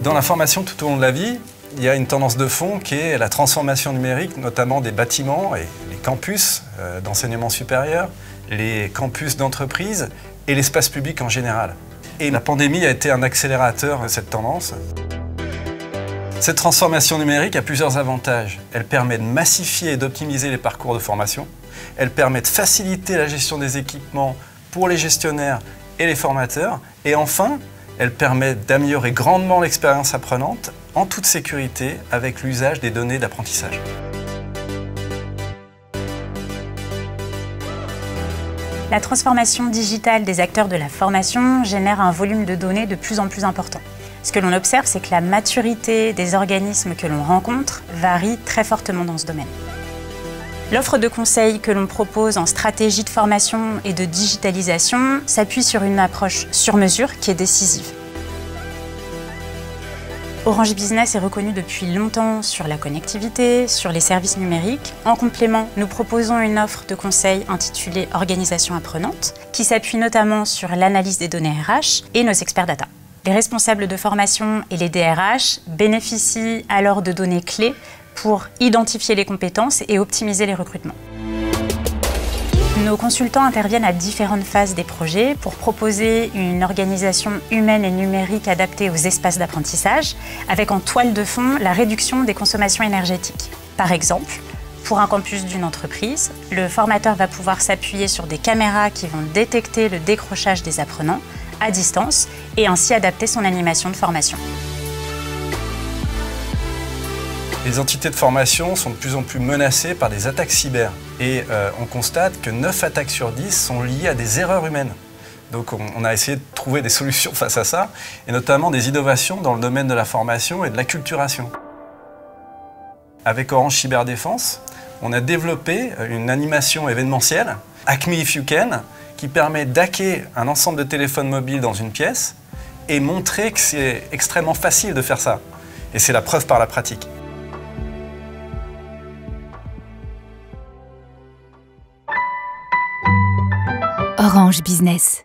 Dans la formation tout au long de la vie, il y a une tendance de fond qui est la transformation numérique, notamment des bâtiments et les campus d'enseignement supérieur, les campus d'entreprise et l'espace public en général. Et la pandémie a été un accélérateur de cette tendance. Cette transformation numérique a plusieurs avantages. Elle permet de massifier et d'optimiser les parcours de formation. Elle permet de faciliter la gestion des équipements pour les gestionnaires et les formateurs. Et enfin, elle permet d'améliorer grandement l'expérience apprenante en toute sécurité avec l'usage des données d'apprentissage. La transformation digitale des acteurs de la formation génère un volume de données de plus en plus important. Ce que l'on observe, c'est que la maturité des organismes que l'on rencontre varie très fortement dans ce domaine. L'offre de conseils que l'on propose en stratégie de formation et de digitalisation s'appuie sur une approche sur mesure qui est décisive. Orange Business est reconnu depuis longtemps sur la connectivité, sur les services numériques. En complément, nous proposons une offre de conseils intitulée « Organisation apprenante » qui s'appuie notamment sur l'analyse des données RH et nos experts data. Les responsables de formation et les DRH bénéficient alors de données clés pour identifier les compétences et optimiser les recrutements. Nos consultants interviennent à différentes phases des projets pour proposer une organisation humaine et numérique adaptée aux espaces d'apprentissage, avec en toile de fond la réduction des consommations énergétiques. Par exemple, pour un campus d'une entreprise, le formateur va pouvoir s'appuyer sur des caméras qui vont détecter le décrochage des apprenants à distance et ainsi adapter son animation de formation. Les entités de formation sont de plus en plus menacées par des attaques cyber et on constate que 9 attaques sur 10 sont liées à des erreurs humaines. Donc on a essayé de trouver des solutions face à ça et notamment des innovations dans le domaine de la formation et de l'acculturation. Avec Orange Cyberdéfense, on a développé une animation événementielle, Hack Me If You Can, qui permet d'hacker un ensemble de téléphones mobiles dans une pièce et montrer que c'est extrêmement facile de faire ça. Et c'est la preuve par la pratique. Orange Business.